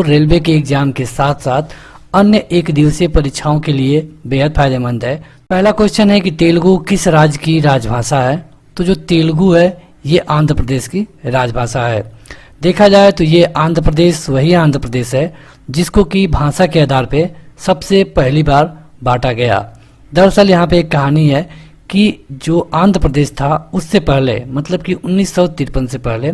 Railway के exam के साथ साथ अन्य एक दिवसीय परीक्षाओं के लिए बेहद फायदेमंद है। पहला क्वेश्चन है कि तेलुगु किस राज्य की राजभाषा है? तो जो तेलुगु है ये आंध्र प्रदेश की राजभाषा है। देखा जाए तो ये आंध्र प्रदेश वही आंध्र प्रदेश है जिसको कि भाषा के आधार पे सबसे पहली बार बांटा गया। दरअसल यहाँ पे एक कहानी है कि जो आंध्र प्रदेश था उससे पहले मतलब कि 1953 से पहले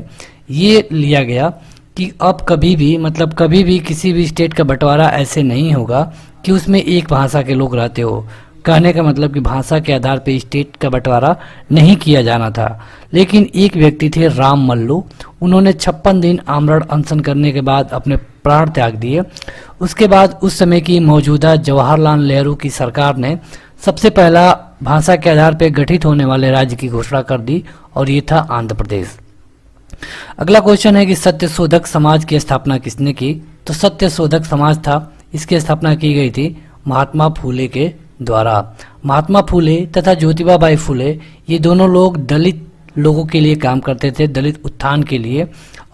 ये लिया गया कि अब कभी भी किसी भी स्टेट का बंटवारा ऐसे नहीं होगा कि उसमें एक भाषा के लोग रहते हो। कहने का मतलब कि भाषा के आधार पे स्टेट का बंटवारा नहीं किया जाना था। लेकिन एक व्यक्ति थे राम मल्लू, उन्होंने 56 दिन आमरण अनशन करने के बाद अपने प्राण त्याग दिए। उसके बाद उस समय की मौजूदा जवाहरलाल नेहरू की सरकार ने सबसे पहला भाषा के आधार पर गठित होने वाले राज्य की घोषणा कर दी और ये था आंध्र प्रदेश। अगला क्वेश्चन है कि सत्यशोधक समाज की स्थापना किसने की? तो सत्यशोधक समाज था, इसकी स्थापना की गई थी महात्मा फूले के द्वारा। महात्मा फूले तथा ज्योतिबा बाई फूले ये दोनों लोग दलित लोगों के लिए काम करते थे, दलित उत्थान के लिए।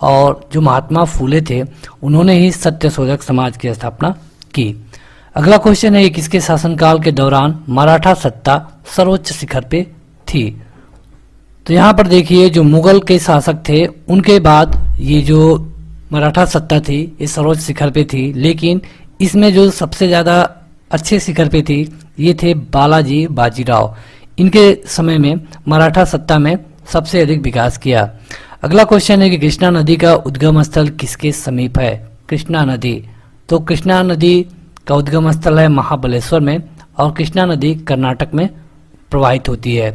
और जो महात्मा फूले थे उन्होंने ही सत्यशोधक समाज की स्थापना की। अगला क्वेश्चन है कि किसके शासनकाल के दौरान मराठा सत्ता सर्वोच्च शिखर पे थी? तो यहाँ पर देखिए जो मुगल के शासक थे उनके बाद ये जो मराठा सत्ता थी ये सर्वोच्च शिखर पे थी। लेकिन इसमें जो सबसे ज़्यादा अच्छे शिखर पे थी ये थे बालाजी बाजीराव। इनके समय में मराठा सत्ता में सबसे अधिक विकास किया। अगला क्वेश्चन है कि कृष्णा नदी का उद्गम स्थल किसके समीप है? कृष्णा नदी, तो कृष्णा नदी का उद्गम स्थल है महाबलेश्वर में और कृष्णा नदी कर्नाटक में प्रवाहित होती है।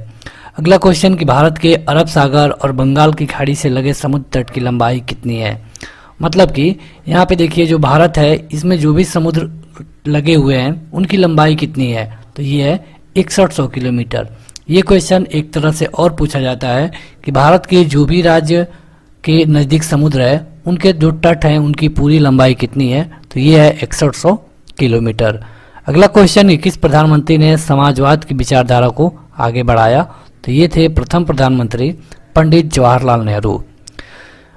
अगला क्वेश्चन कि भारत के अरब सागर और बंगाल की खाड़ी से लगे समुद्र तट की लंबाई कितनी है? मतलब कि यहाँ पे देखिए जो भारत है इसमें जो भी समुद्र लगे हुए हैं उनकी लंबाई कितनी है? तो ये है 6100 किलोमीटर। ये क्वेश्चन एक तरह से और पूछा जाता है कि भारत के जो भी राज्य के नज़दीक समुद्र है उनके जो तट हैं उनकी पूरी लंबाई कितनी है? तो ये है 6100 किलोमीटर। अगला क्वेश्चन कि किस प्रधानमंत्री ने समाजवाद की विचारधारा को आगे बढ़ाया? तो ये थे प्रथम प्रधानमंत्री पंडित जवाहरलाल नेहरू।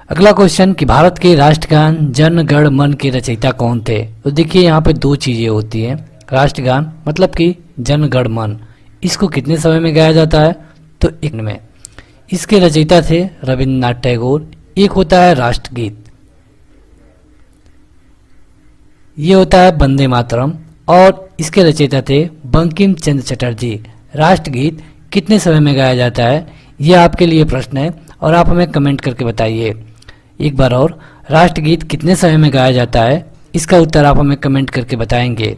अगला क्वेश्चन कि भारत के राष्ट्रगान जन गण मन के रचयिता कौन थे? तो देखिए यहाँ पे दो चीजें होती हैं। राष्ट्रगान मतलब कि जन गण मन, इसको कितने समय में गाया जाता है? तो एक में। इसके रचयिता थे रविन्द्रनाथ टैगोर। एक होता है राष्ट्रगीत, ये होता है वंदे मातरम, और इसके रचयिता थे बंकिम चंद्र चटर्जी। राष्ट्रगीत कितने समय में गाया जाता है? ये आपके लिए प्रश्न है और आप हमें कमेंट करके बताइए। एक बार और, राष्ट्रगीत कितने समय में गाया जाता है? इसका उत्तर आप हमें कमेंट करके बताएंगे।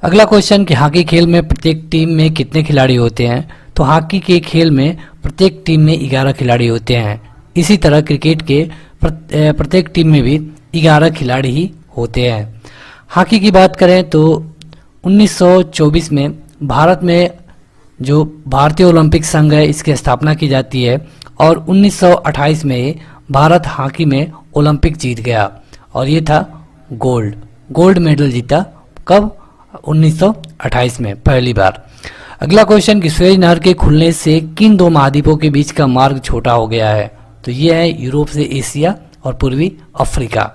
अगला क्वेश्चन कि हॉकी खेल में प्रत्येक टीम में कितने खिलाड़ी होते हैं? तो हॉकी के खेल में प्रत्येक टीम में 11 खिलाड़ी होते हैं। इसी तरह क्रिकेट के प्रत्येक टीम में भी 11 खिलाड़ी ही होते हैं। हॉकी की बात करें तो 1924 में भारत में जो भारतीय ओलंपिक संघ है इसकी स्थापना की जाती है और 1928 में भारत हॉकी में ओलंपिक जीत गया और ये था गोल्ड मेडल जीता। कब? 1928 में पहली बार। अगला क्वेश्चन कि सुएज नहर के खुलने से किन दो महाद्वीपों के बीच का मार्ग छोटा हो गया है? तो ये है यूरोप से एशिया और पूर्वी अफ्रीका।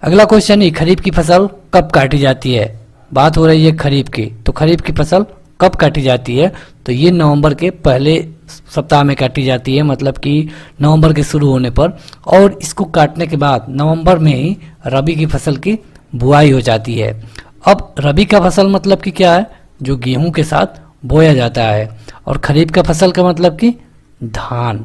अगला क्वेश्चन ये खरीफ की फसल कब काटी जाती है? बात हो रही है खरीफ की, तो खरीफ की फसल कब काटी जाती है? तो ये नवंबर के पहले सप्ताह में काटी जाती है, मतलब कि नवंबर के शुरू होने पर। और इसको काटने के बाद नवंबर में ही रबी की फसल की बुआई हो जाती है। अब रबी का फसल मतलब कि क्या है? जो गेहूं के साथ बोया जाता है। और खरीफ का फसल का मतलब कि धान।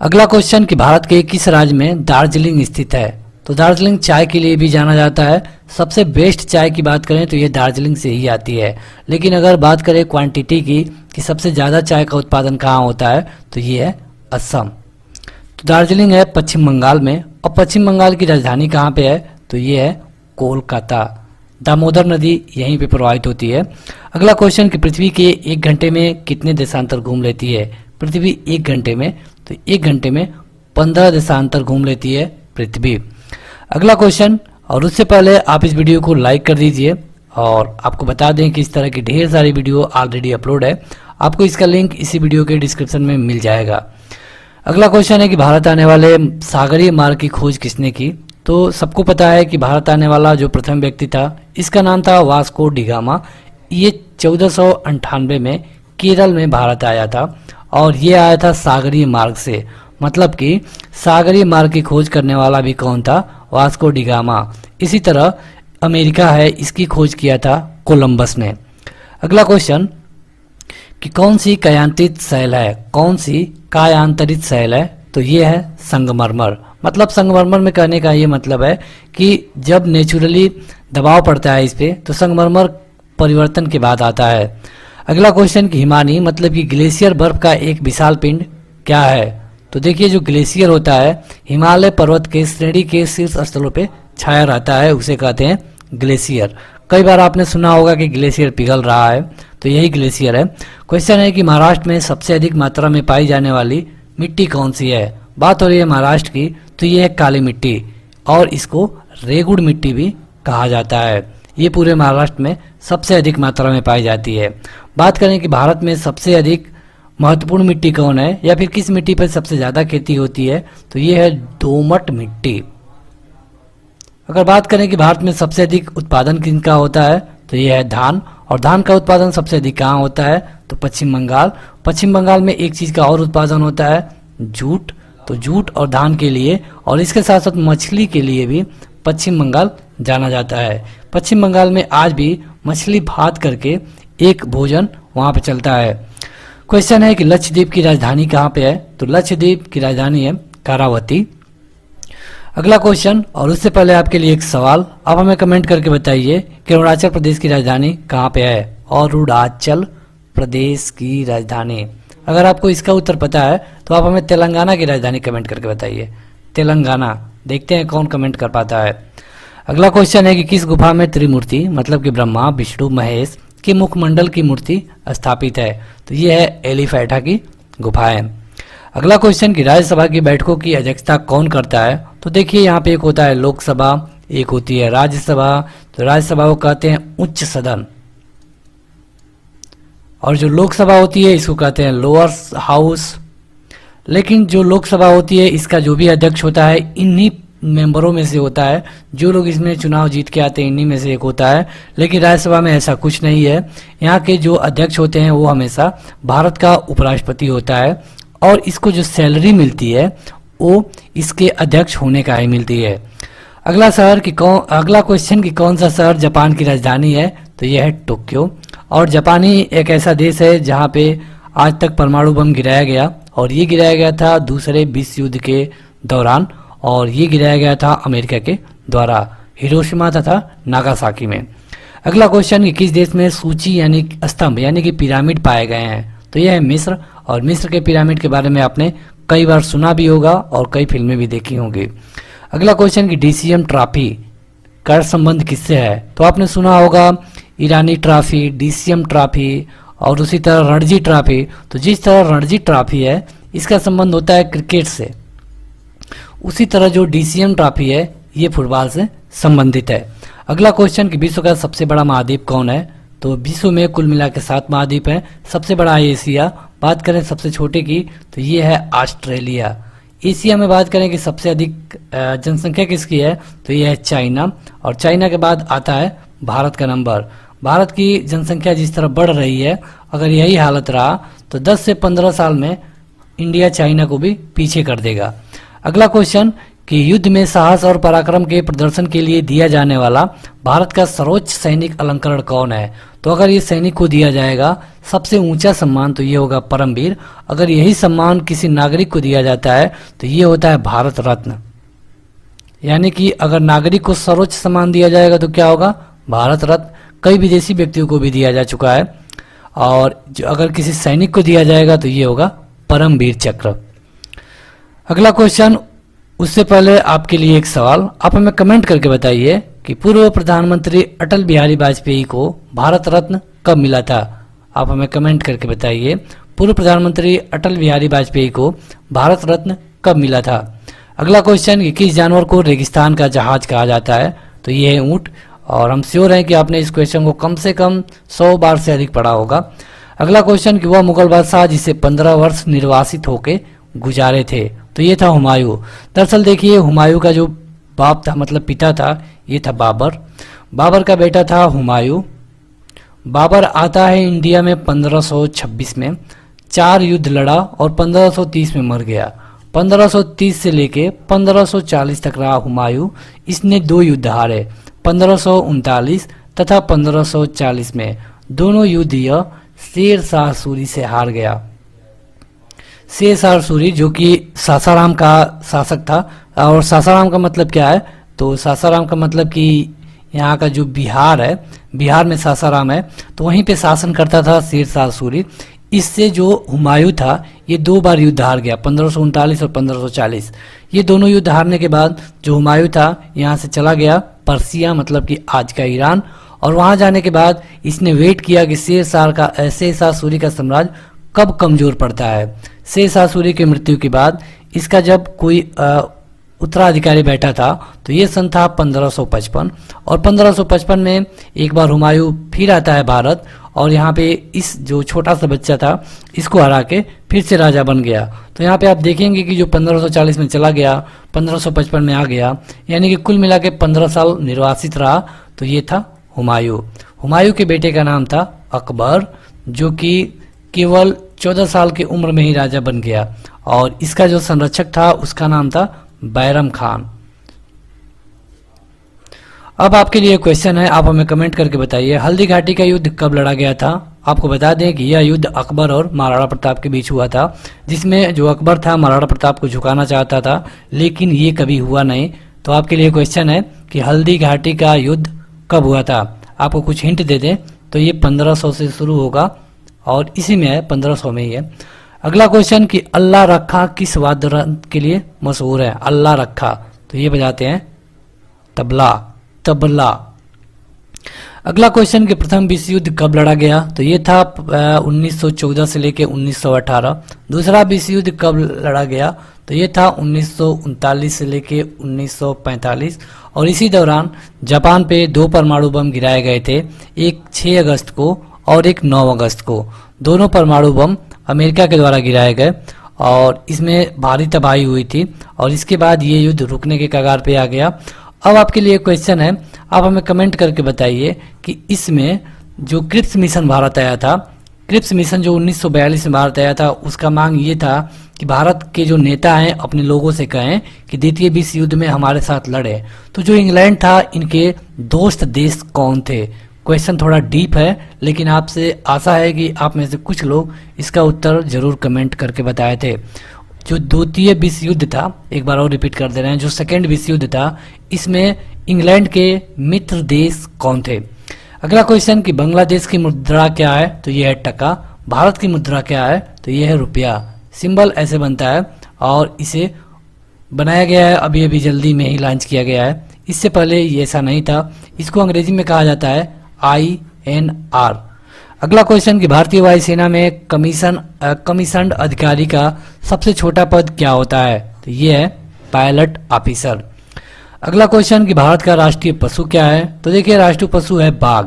अगला क्वेश्चन कि भारत के किस राज्य में दार्जिलिंग स्थित है? तो दार्जिलिंग चाय के लिए भी जाना जाता है। सबसे बेस्ट चाय की बात करें तो ये दार्जिलिंग से ही आती है। लेकिन अगर बात करें क्वांटिटी की कि सबसे ज़्यादा चाय का उत्पादन कहाँ होता है तो ये है असम। तो दार्जिलिंग है पश्चिम बंगाल में। और पश्चिम बंगाल की राजधानी कहाँ पे है? तो ये है कोलकाता। दामोदर नदी यहीं पे प्रवाहित होती है। अगला क्वेश्चन कि पृथ्वी के 1 घंटे में कितने देशांतर घूम लेती है? पृथ्वी 1 घंटे में, तो 1 घंटे में 15 देशांतर घूम लेती है पृथ्वी। अगला क्वेश्चन, और उससे पहले आप इस वीडियो को लाइक कर दीजिए और आपको बता दें कि इस तरह की ढेर सारी वीडियो ऑलरेडी अपलोड है। आपको इसका लिंक इसी वीडियो के डिस्क्रिप्शन में मिल जाएगा। अगला क्वेश्चन है कि भारत आने वाले सागरीय मार्ग की खोज किसने की? तो सबको पता है कि भारत आने वाला जो प्रथम व्यक्ति था इसका नाम था वास्को डी गामा। ये 1498 में केरल में भारत आया था और ये आया था सागरीय मार्ग से, मतलब कि सागरीय मार्ग की खोज करने वाला भी कौन था? Vasco D gamma. इसी तरह अमेरिका है, इसकी खोज किया था कोलंबस ने। अगला क्वेश्चन कि कौन सी कायांतरित शैल है? कौन सी कायांतरित शैल है? तो ये है संगमरमर। मतलब संगमरमर में कहने का ये मतलब है कि जब नेचुरली दबाव पड़ता है इस पे तो संगमरमर परिवर्तन के बाद आता है। अगला क्वेश्चन कि हिमानी मतलब कि ग्लेशियर बर्फ का एक विशाल पिंड क्या है? तो देखिए जो ग्लेशियर होता है हिमालय पर्वत के श्रेणी के शीर्ष स्थलों पे छाया रहता है, उसे कहते हैं ग्लेशियर। कई बार आपने सुना होगा कि ग्लेशियर पिघल रहा है, तो यही ग्लेशियर है। क्वेश्चन है कि महाराष्ट्र में सबसे अधिक मात्रा में पाई जाने वाली मिट्टी कौन सी है? बात हो रही है महाराष्ट्र की, तो ये है काली मिट्टी और इसको रेगुड़ मिट्टी भी कहा जाता है। ये पूरे महाराष्ट्र में सबसे अधिक मात्रा में पाई जाती है। बात करें कि भारत में सबसे अधिक महत्वपूर्ण मिट्टी कौन है या फिर किस मिट्टी पर सबसे ज़्यादा खेती होती है? तो ये है दोमट मिट्टी। अगर बात करें कि भारत में सबसे अधिक उत्पादन किनका होता है? तो ये है धान। और धान का उत्पादन सबसे अधिक कहाँ होता है? तो पश्चिम बंगाल। पश्चिम बंगाल में एक चीज़ का और उत्पादन होता है, जूट। तो जूट और धान के लिए और इसके साथ साथ मछली के लिए भी पश्चिम बंगाल जाना जाता है। पश्चिम बंगाल में आज भी मछली भात करके एक भोजन वहाँ पे चलता है। क्वेश्चन है कि लक्षद्वीप की राजधानी कहाँ पे है? तो लक्षद्वीप की राजधानी है कारावती। अगला क्वेश्चन, और उससे पहले आपके लिए एक सवाल, आप हमें कमेंट करके बताइए कि अरुणाचल प्रदेश की राजधानी कहाँ पे है? अरुणाचल प्रदेश की राजधानी। अगर आपको इसका उत्तर पता है तो आप हमें तेलंगाना की राजधानी कमेंट करके बताइए। तेलंगाना। देखते हैं कौन कमेंट कर पाता है। अगला क्वेश्चन है कि किस गुफा में त्रिमूर्ति मतलब कि ब्रह्मा, विष्णु, महेश के मुखमंडल की मूर्ति स्थापित है? तो ये है एलिफैंटा की गुफा है। अगला क्वेश्चन कि राज्यसभा की बैठकों की अध्यक्षता कौन करता है? तो देखिए यहाँ पे एक होता है लोकसभा, एक होती है राज्यसभा। तो राज्यसभा को कहते हैं उच्च सदन और जो लोकसभा होती है इसको कहते हैं लोअर हाउस। लेकिन जो लोकसभा होती है इसका जो भी अध्यक्ष होता है इन्हीं मेंबरों में से होता है, जो लोग इसमें चुनाव जीत के आते हैं इन्हीं में से एक होता है। लेकिन राज्यसभा में ऐसा कुछ नहीं है। यहाँ के जो अध्यक्ष होते हैं वो हमेशा भारत का उपराष्ट्रपति होता है और इसको जो सैलरी मिलती है वो इसके अध्यक्ष होने का ही मिलती है। अगला क्वेश्चन कि कौन सा शहर जापान की राजधानी है? तो यह है टोक्यो। और जापानी एक ऐसा देश है जहाँ पे आज तक परमाणु बम गिराया गया और ये गिराया गया था दूसरे विश्व युद्ध के दौरान और ये गिराया गया था अमेरिका के द्वारा हिरोशिमा तथा नागासाकी में। अगला क्वेश्चन कि किस देश में सूची यानी स्तंभ यानी कि पिरामिड पाए गए हैं? तो यह है मिस्र। और मिस्र के पिरामिड के बारे में आपने कई बार सुना भी होगा और कई फिल्में भी देखी होंगी। अगला क्वेश्चन कि डीसीएम ट्रॉफी का संबंध किससे है? तो आपने सुना होगा ईरानी ट्रॉफी, डीसीएम ट्रॉफी और उसी तरह रणजी ट्रॉफी। तो जिस तरह रणजी ट्रॉफी है इसका संबंध होता है क्रिकेट से, उसी तरह जो डीसीएम ट्रॉफी है ये फुटबॉल से संबंधित है। अगला क्वेश्चन कि विश्व का सबसे बड़ा महाद्वीप कौन है? तो विश्व में कुल मिला के 7 महाद्वीप हैं। सबसे बड़ा है एशिया। बात करें सबसे छोटे की तो ये है ऑस्ट्रेलिया। एशिया में बात करें कि सबसे अधिक जनसंख्या किसकी है? तो ये है चाइना। और चाइना के बाद आता है भारत का नंबर। भारत की जनसंख्या जिस तरह बढ़ रही है, अगर यही हालत रहा तो 10 से 15 साल में इंडिया चाइना को भी पीछे कर देगा। अगला क्वेश्चन कि युद्ध में साहस और पराक्रम के प्रदर्शन के लिए दिया जाने वाला भारत का सर्वोच्च सैनिक अलंकरण कौन है? तो अगर ये सैनिक को दिया जाएगा सबसे ऊंचा सम्मान तो ये होगा परमवीर। अगर यही सम्मान किसी नागरिक को दिया जाता है तो ये होता है भारत रत्न। यानी कि अगर नागरिक को सर्वोच्च सम्मान दिया जाएगा तो क्या होगा? भारत रत्न। कई विदेशी व्यक्तियों को भी दिया जा चुका है। और जो अगर किसी सैनिक को दिया जाएगा तो ये होगा परमवीर चक्र। अगला क्वेश्चन, उससे पहले आपके लिए एक सवाल, आप हमें कमेंट करके बताइए कि पूर्व प्रधानमंत्री अटल बिहारी वाजपेयी को भारत रत्न कब मिला था? आप हमें कमेंट करके बताइए पूर्व प्रधानमंत्री अटल बिहारी वाजपेयी को भारत रत्न कब मिला था। अगला क्वेश्चन कि किस जानवर को रेगिस्तान का जहाज कहा जाता है? तो ये है ऊंट। और हम श्योर हैं कि आपने इस क्वेश्चन को कम से कम 100 बार से अधिक पढ़ा होगा। अगला क्वेश्चन कि वह मुगल बादशाह जिसे 15 वर्ष निर्वासित होके गुजारे थे? तो ये था हुमायूं। दरअसल देखिए हुमायूं का जो बाप था मतलब पिता था, ये था बाबर। बाबर का बेटा था हुमायूं। बाबर आता है इंडिया में 1526 में, 4 युद्ध लड़ा और 1530 में मर गया। 1530 से लेके 1540 तक रहा हुमायूं। इसने 2 युद्ध हारे, 1539 तथा 1540 में। दोनों युद्ध यह शेर शाह सूरी से हार गया। शेर शाह सूरी जो कि सासाराम का शासक था, और सासाराम का मतलब क्या है, तो सासाराम का मतलब कि यहाँ का जो बिहार है, बिहार में सासाराम है, तो वहीं पे शासन करता था शेर शाह सूरी। इससे जो हुमायूं था ये 2 बार युद्ध हार गया, 1539 और 1540। ये दोनों युद्ध हारने के बाद जो हुमायूं था यहाँ से चला गया पर्सिया मतलब कि आज का ईरान, और वहां जाने के बाद इसने वेट किया कि शेर शाह सूरी का साम्राज्य कब कमजोर पड़ता है। शेर शाह सूरी की मृत्यु के बाद इसका जब कोई उत्तराधिकारी बैठा था तो ये सन था 1555, और 1555 में एक बार हुमायूं फिर आता है भारत, और यहाँ पे इस जो छोटा सा बच्चा था इसको हरा के फिर से राजा बन गया। तो यहाँ पे आप देखेंगे कि जो 1540 में चला गया 1555 में आ गया, यानी कि कुल मिला के 15 साल निर्वासित रहा। तो ये था हुमायूं। हुमायूं के बेटे का नाम था अकबर, जो कि केवल 14 साल की उम्र में ही राजा बन गया, और इसका जो संरक्षक था उसका नाम था बैरम खान। अब आपके लिए क्वेश्चन है, आप हमें कमेंट करके बताइए हल्दी घाटी का युद्ध कब लड़ा गया था। आपको बता दें कि यह युद्ध अकबर और महाराणा प्रताप के बीच हुआ था, जिसमें जो अकबर था महाराणा प्रताप को झुकाना चाहता था, लेकिन ये कभी हुआ नहीं। तो आपके लिए क्वेश्चन है कि हल्दी घाटी का युद्ध कब हुआ था। आपको कुछ हिंट दे दें तो ये 1500 से शुरू होगा, और इसी में है, 1500 में ही है। अगला क्वेश्चन कि अल्लाह रखा किस वाद्य यंत्र के लिए मशहूर है। अल्लाह रखा, तो ये बजाते हैं तबला। अगला क्वेश्चन कि प्रथम विश्व युद्ध कब लड़ा गया, तो ये था 1914 से लेके 1918। दूसरा विश्व युद्ध कब लड़ा गया, तो ये था 1939 से लेके 1945, और इसी दौरान जापान पे 2 परमाणु बम गिराए गए थे, एक 6 अगस्त को और एक 9 अगस्त को। दोनों परमाणु बम अमेरिका के द्वारा गिराए गए, और इसमें भारी तबाही हुई थी, और इसके बाद ये युद्ध रुकने के कगार पे आ गया। अब आपके लिए क्वेश्चन है, आप हमें कमेंट करके बताइए कि इसमें जो क्रिप्स मिशन भारत आया था, क्रिप्स मिशन जो 1942 में भारत आया था, उसका मांग ये था कि भारत के जो नेता हैं अपने लोगों से कहें कि द्वितीय विश्व युद्ध में हमारे साथ लड़े। तो जो इंग्लैंड था, इनके दोस्त देश कौन थे। क्वेश्चन थोड़ा डीप है, लेकिन आपसे आशा है कि आप में से कुछ लोग इसका उत्तर जरूर कमेंट करके बताए थे। जो द्वितीय विश्व युद्ध था, एक बार और रिपीट कर दे रहे हैं, जो सेकेंड विश्व युद्ध था, इसमें इंग्लैंड के मित्र देश कौन थे। अगला क्वेश्चन कि बांग्लादेश की मुद्रा क्या है, तो यह है टका। भारत की मुद्रा क्या है, तो यह है रुपया। सिंबल ऐसे बनता है, और इसे बनाया गया है अभी अभी जल्दी में ही लॉन्च किया गया है, इससे पहले ये ऐसा नहीं था। इसको अंग्रेजी में कहा जाता है INR। अगला क्वेश्चन कि भारतीय वायुसेना में कमीशन्ड अधिकारी का सबसे छोटा पद क्या होता है, तो ये है पायलट ऑफिसर। अगला क्वेश्चन कि भारत का राष्ट्रीय पशु क्या है, तो देखिए राष्ट्रीय पशु है बाघ।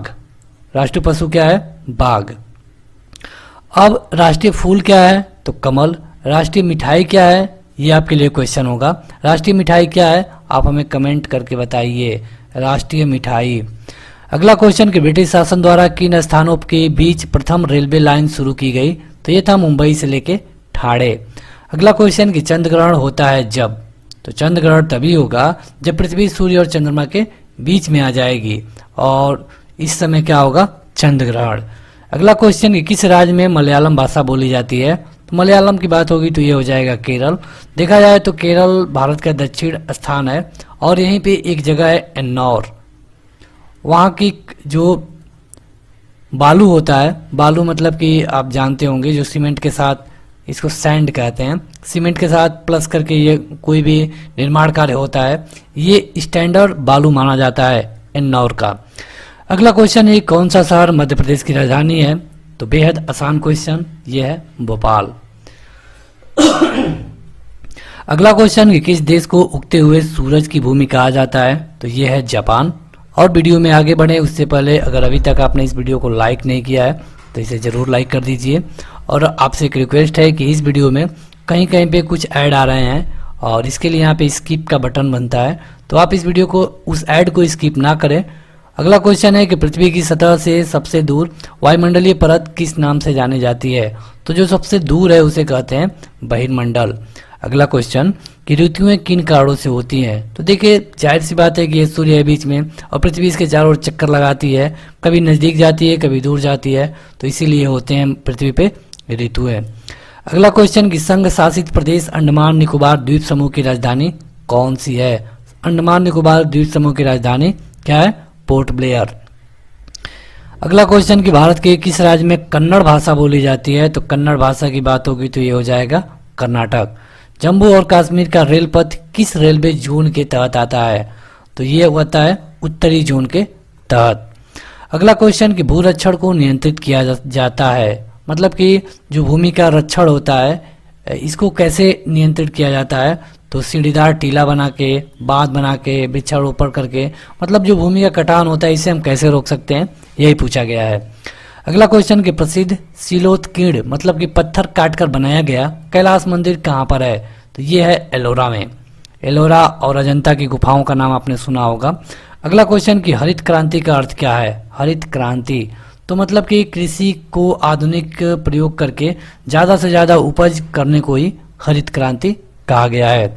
राष्ट्रीय पशु क्या है, बाघ। अब राष्ट्रीय फूल क्या है, तो कमल। राष्ट्रीय मिठाई क्या है, ये आपके लिए क्वेश्चन होगा। राष्ट्रीय मिठाई क्या है, आप हमें कमेंट करके बताइए। राष्ट्रीय मिठाई। अगला क्वेश्चन कि ब्रिटिश शासन द्वारा किन स्थानों के बीच प्रथम रेलवे लाइन शुरू की गई, तो ये था मुंबई से लेके ठाणे। अगला क्वेश्चन कि चंद्र ग्रहण होता है जब, तो चंद्र ग्रहण तभी होगा जब पृथ्वी सूर्य और चंद्रमा के बीच में आ जाएगी, और इस समय क्या होगा, चंद्र ग्रहण। अगला क्वेश्चन कि किस राज्य में मलयालम भाषा बोली जाती है, तो मलयालम की बात होगी तो ये हो जाएगा केरल। देखा जाए तो केरल भारत का दक्षिण स्थान है, और यहीं पे एक जगह है एन्नौर। वहाँ की जो बालू होता है, बालू मतलब कि आप जानते होंगे जो सीमेंट के साथ, इसको सैंड कहते हैं, सीमेंट के साथ प्लस करके ये कोई भी निर्माण कार्य होता है, ये स्टैंडर्ड बालू माना जाता है एन्नौर का। अगला क्वेश्चन है कौन सा शहर मध्य प्रदेश की राजधानी है, तो बेहद आसान क्वेश्चन, ये है भोपाल। अगला क्वेश्चन कि किस देश को उगते हुए सूरज की भूमि कहा जाता है, तो ये है जापान। और वीडियो में आगे बढ़े उससे पहले अगर अभी तक आपने इस वीडियो को लाइक नहीं किया है तो इसे ज़रूर लाइक कर दीजिए। और आपसे एक रिक्वेस्ट है कि इस वीडियो में कहीं कहीं पे कुछ ऐड आ रहे हैं, और इसके लिए यहाँ पे स्किप का बटन बनता है, तो आप इस वीडियो को, उस ऐड को स्किप ना करें। अगला क्वेश्चन है कि पृथ्वी की सतह से सबसे दूर वायुमंडलीय परत किस नाम से जानी जाती है? तो जो सबसे दूर है उसे कहते हैं बहिर्मंडल। अगला क्वेश्चन कि ऋतुएं किन कारणों से होती हैं? तो देखिए, जाहिर सी बात है कि ये सूर्य है बीच में और पृथ्वी इसके चारों ओर चक्कर लगाती है, कभी नजदीक जाती है कभी दूर जाती है, तो इसीलिए होते हैं पृथ्वी पे ऋतुएं। अगला क्वेश्चन कि संघ शासित प्रदेश अंडमान निकोबार द्वीप समूह की राजधानी कौन सी है? अंडमान निकोबार द्वीप समूह की राजधानी क्या है? Port Blair. अगला क्वेश्चन कि भारत के किस राज्य में कन्नड़ भाषा बोली जाती है? तो कन्नड़ भाषा की बात होगी तो ये हो जाएगा कर्नाटक। जम्मू और कश्मीर का रेल पथ किस रेलवे जोन के तहत आता है? तो ये होता है उत्तरी जोन के तहत। अगला क्वेश्चन कि भूरक्षण को नियंत्रित किया जाता है, मतलब कि जो भूमि का रक्षण होता है इसको कैसे नियंत्रित किया जाता है? तो सीढ़ीदार टीला बना के, बांध बना के, वृक्षारोपण करके, मतलब जो भूमि का कटान होता है इसे हम कैसे रोक सकते हैं, यही पूछा गया है। अगला क्वेश्चन कि प्रसिद्ध सिलोत्कीर्ण मतलब कि पत्थर काटकर बनाया गया कैलाश मंदिर कहाँ पर है? तो ये है एलोरा में। एलोरा और अजंता की गुफाओं का नाम आपने सुना होगा। अगला क्वेश्चन कि हरित क्रांति का अर्थ क्या है? हरित क्रांति तो मतलब कि कृषि को आधुनिक प्रयोग करके ज्यादा से ज्यादा उपज करने को ही हरित क्रांति कहा गया है।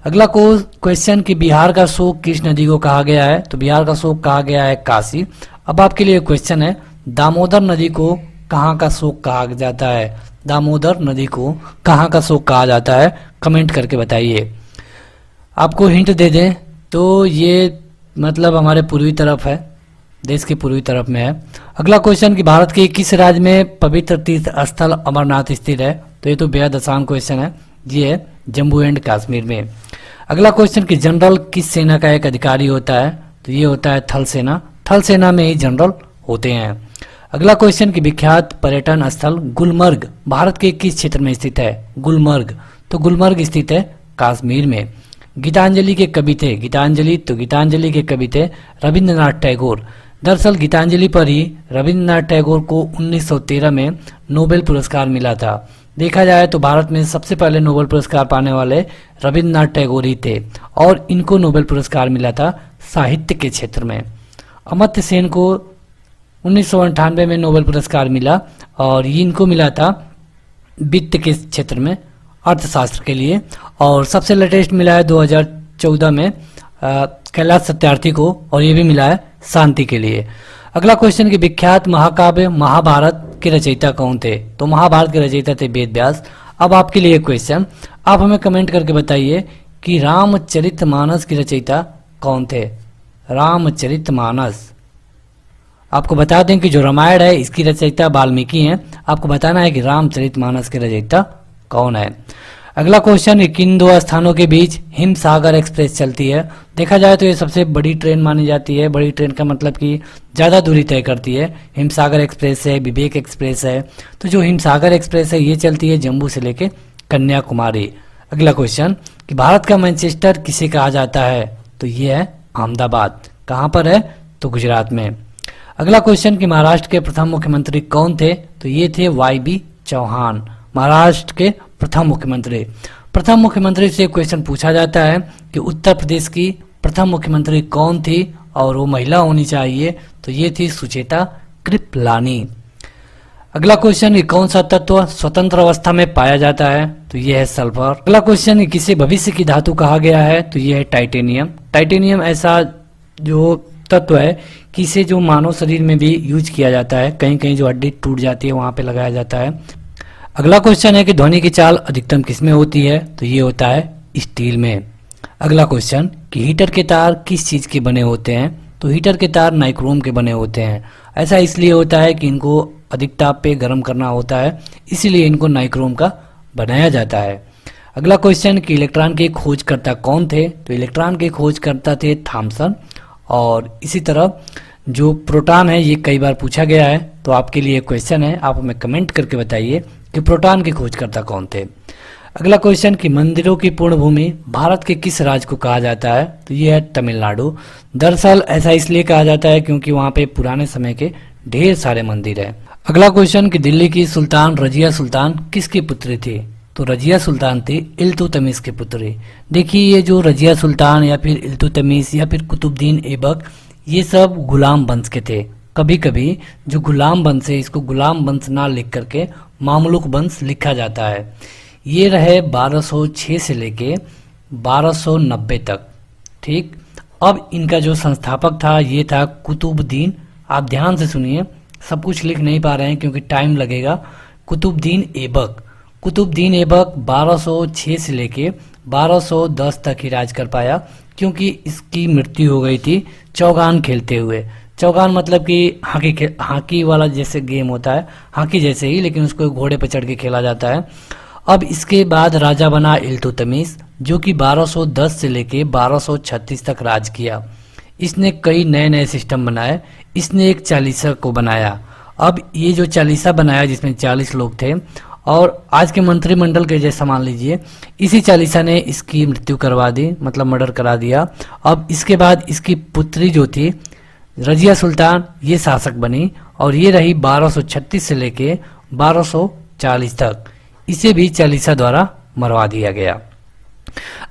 अगला क्वेश्चन कि बिहार का शोक किस नदी को कहा गया है? तो बिहार का शोक कहा गया है काशी। अब आपके लिए क्वेश्चन है, दामोदर नदी को कहाँ का शोक कहा जाता है? दामोदर नदी को कहाँ का शोक कहा जाता है? कमेंट करके बताइए। आपको हिंट दे दें तो ये मतलब हमारे पूर्वी तरफ है, देश के पूर्वी तरफ में है। अगला क्वेश्चन कि भारत के किस राज्य में पवित्र तीर्थ स्थल अमरनाथ स्थित है? तो ये तो बेहद आसान क्वेश्चन है, ये है जम्मू एंड कश्मीर में। अगला क्वेश्चन कि जनरल किस सेना का एक अधिकारी होता है? तो ये होता है थल सेना। थल सेना में ही जनरल होते हैं। अगला क्वेश्चन कि विख्यात पर्यटन स्थल गुलमर्ग भारत के किस क्षेत्र में स्थित है? गुलमर्ग तो गुलमर्ग स्थित है कश्मीर में। गीतांजलि के कवि थे, गीतांजलि के कवि थे रविंद्रनाथ टैगोर। दरअसल गीतांजलि पर ही रविंद्रनाथ टैगोर को 1913 में नोबेल पुरस्कार मिला था। देखा जाए तो भारत में सबसे पहले नोबेल पुरस्कार पाने वाले रविंद्रनाथ टैगोर ही थे और इनको नोबेल पुरस्कार मिला था साहित्य के क्षेत्र में। अमर्त्य सेन को 1998 में नोबेल पुरस्कार मिला और इनको मिला था वित्त के क्षेत्र में, अर्थशास्त्र के लिए। और सबसे लेटेस्ट मिला है 2014 में कैलाश सत्यार्थी को, और ये भी मिला है शांति के लिए। अगला क्वेश्चन कि विख्यात महाकाव्य महाभारत के रचयिता कौन थे? तो महाभारत के रचयिता थे वेद व्यास। अब आपके लिए क्वेश्चन, आप हमें कमेंट करके बताइए कि रामचरितमानस की रचयिता कौन थे? रामचरितमानस, आपको बता दें कि जो रामायण है इसकी रचयिता वाल्मीकि हैं। आपको बताना है कि रामचरितमानस के रचयिता कौन है। अगला क्वेश्चन, किन दो स्थानों के बीच हिमसागर एक्सप्रेस चलती है? देखा जाए तो ये सबसे बड़ी ट्रेन मानी जाती है। बड़ी ट्रेन का मतलब कि ज़्यादा दूरी तय करती है। हिमसागर एक्सप्रेस है, विवेक एक्सप्रेस है। तो जो हिमसागर एक्सप्रेस है ये चलती है जम्मू से लेके कन्याकुमारी। अगला क्वेश्चन कि भारत का मैनचेस्टर किसे कहा जाता है? तो ये है अहमदाबाद। कहाँ पर है? तो गुजरात में। अगला क्वेश्चन कि महाराष्ट्र के प्रथम मुख्यमंत्री कौन थे? तो ये थे YB चौहान, महाराष्ट्र के प्रथम मुख्यमंत्री से क्वेश्चन पूछा जाता है कि उत्तर प्रदेश की प्रथम मुख्यमंत्री कौन थी और वो महिला होनी चाहिए, तो ये थी सुचेता कृपलानी। अगला क्वेश्चन कि कौन सा तत्व स्वतंत्र अवस्था में पाया जाता है? तो ये है सल्फर। अगला क्वेश्चन किसे भविष्य की धातु कहा गया है? तो ये है टाइटेनियम। टाइटेनियम ऐसा जो तत्व है कि इसे जो मानव शरीर में भी यूज किया जाता है, कहीं कहीं जो हड्डी टूट जाती है वहां पे लगाया जाता है। अगला क्वेश्चन है कि ध्वनि की चाल अधिकतम किस में होती है? तो ये होता है स्टील में। अगला क्वेश्चन कि हीटर के तार किस चीज के बने होते हैं? तो हीटर के तार नाइक्रोम के बने होते हैं। ऐसा इसलिए होता है कि इनको अधिक ताप पे गर्म करना होता है, इसीलिए इनको नाइक्रोम का बनाया जाता है। अगला क्वेश्चन कि इलेक्ट्रॉन के खोजकर्ता कौन थे? तो इलेक्ट्रॉन के खोजकर्ता थे थॉमसन। और इसी तरह जो प्रोटॉन है ये कई बार पूछा गया है, तो आपके लिए क्वेश्चन है, आप हमें कमेंट करके बताइए कि प्रोटॉन के खोजकर्ता कौन थे। अगला क्वेश्चन कि मंदिरों की पूर्ण भूमि भारत के किस राज्य को कहा जाता है? तो ये है तमिलनाडु। दरअसल ऐसा इसलिए कहा जाता है क्योंकि वहाँ पे पुराने समय के ढेर सारे मंदिर हैं। अगला क्वेश्चन कि दिल्ली की सुल्तान रजिया सुल्तान किसकी पुत्री थी? तो रजिया सुल्तान थी इल्तुतमिश के पुत्री। देखिए ये जो रजिया सुल्तान या फिर इल्तुतमिश या फिर कुतुबुद्दीन ऐबक, ये सब गुलाम वंश के थे। कभी कभी जो गुलाम वंश है इसको गुलाम वंश ना लिख करके मामलुक वंश लिखा जाता है। ये रहे 1206 से लेके 1290 तक। ठीक, अब इनका जो संस्थापक था ये था कुतुबुद्दीन। आप ध्यान से सुनिए, सब कुछ लिख नहीं पा रहे हैं क्योंकि टाइम लगेगा। कुतुबुद्दीन ऐबक, कुतुबुद्दीन ऐबक 1206 से लेके 1210 तक ही राज कर पाया, क्योंकि इसकी मृत्यु हो गई थी चौगान खेलते हुए। चौगान मतलब कि हॉकी वाला जैसे गेम होता है, हॉकी जैसे ही, लेकिन उसको घोड़े पर चढ़ के खेला जाता है। अब इसके बाद राजा बना इल्तुतमिश, जो कि 1210 से लेके 1236 तक राज किया। इसने कई नए नए सिस्टम बनाए। इसने एक चालीसा को बनाया। अब ये जो चालीसा बनाया जिसमें 40 लोग थे, और आज के मंत्रिमंडल के जैसा मान लीजिए, इसी चालीसा ने इसकी मृत्यु करवा दी, मतलब मर्डर करा दिया। अब इसके बाद इसकी पुत्री जो थी रजिया सुल्तान, ये शासक बनी और ये रही 1236 से लेके 1240 तक। इसे भी चालीसा द्वारा मरवा दिया गया।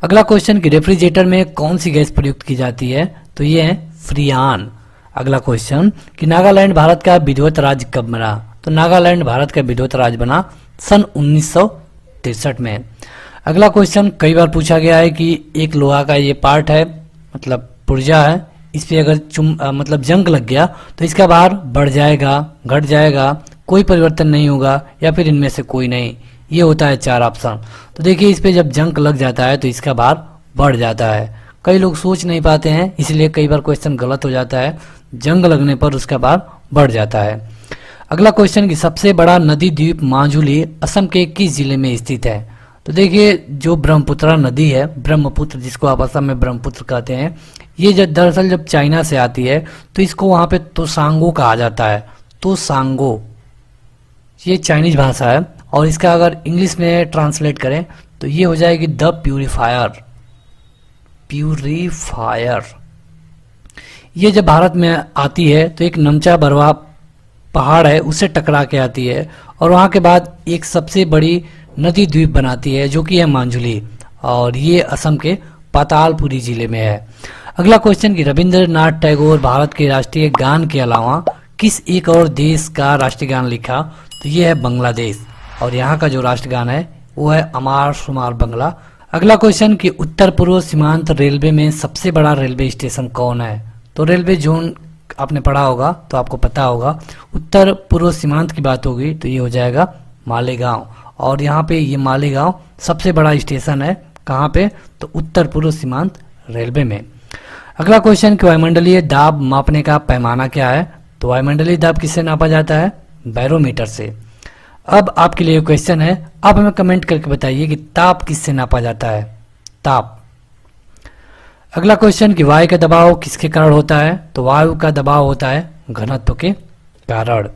अगला क्वेश्चन कि रेफ्रिजरेटर में कौन सी गैस प्रयुक्त की जाती है, तो ये है फ्रियान। अगला क्वेश्चन कि नागालैंड भारत का विधिवत राज्य कब बना, तो नागालैंड भारत का विधिवत राज्य बना सन 1963 में। अगला क्वेश्चन कई बार पूछा गया है कि एक लोहा का ये पार्ट है, मतलब पुर्जा है, इस पे अगर मतलब जंग लग गया तो इसका भार बढ़ जाएगा, घट जाएगा, कोई परिवर्तन नहीं होगा, या फिर इनमें से कोई नहीं। ये होता है 4 ऑप्शन। तो देखिए इस पे जब जंग लग जाता है तो इसका भार बढ़ जाता है। कई लोग सोच नहीं पाते हैं, इसलिए कई बार क्वेश्चन गलत हो जाता है। जंग लगने पर उसका भार बढ़ जाता है। अगला क्वेश्चन कि सबसे बड़ा नदी द्वीप माजुली असम के किस जिले में स्थित है, तो देखिए जो ब्रह्मपुत्रा नदी है, ब्रह्मपुत्र जिसको आप असम में ब्रह्मपुत्र कहते हैं, ये जब दरअसल जब चाइना से आती है तो इसको वहाँ पे तोसांगो कहा जाता है। तोसांगो ये चाइनीज भाषा है, और इसका अगर इंग्लिश में ट्रांसलेट करें तो ये हो जाएगी द प्यूरीफायर। प्यूरीफायर ये जब भारत में आती है तो एक नमचा बरवा पहाड़ है उससे टकरा के आती है, और वहाँ के बाद एक सबसे बड़ी नदी द्वीप बनाती है जो कि है मांजुली, और ये असम के पातालपुरी जिले में है। अगला क्वेश्चन कि रविंद्रनाथ टैगोर भारत के राष्ट्रीय गान के अलावा किस एक और देश का राष्ट्रीय गान लिखा, तो ये है बांग्लादेश, और यहाँ का जो राष्ट्रगान है वो है अमार शुमार बंगला। अगला क्वेश्चन कि उत्तर पूर्व सीमांत रेलवे में सबसे बड़ा रेलवे स्टेशन कौन है, तो रेलवे जोन आपने पढ़ा होगा तो आपको पता होगा। उत्तर पूर्व सीमांत की बात होगी तो ये हो जाएगा मालेगांव, और यहाँ पे ये मालेगांव सबसे बड़ा स्टेशन है। कहाँ पे, तो उत्तर पूर्व सीमांत रेलवे में। अगला क्वेश्चन कि वायुमंडलीय दाब मापने का पैमाना क्या है, तो वायुमंडलीय दाब किससे नापा जाता है, बैरोमीटर से। अब आपके लिए क्वेश्चन है, आप हमें कमेंट करके बताइए कि ताप किससे नापा जाता है, ताप। अगला क्वेश्चन कि वायु का दबाव किसके कारण होता है, तो वायु का दबाव होता है घनत्व के कारण।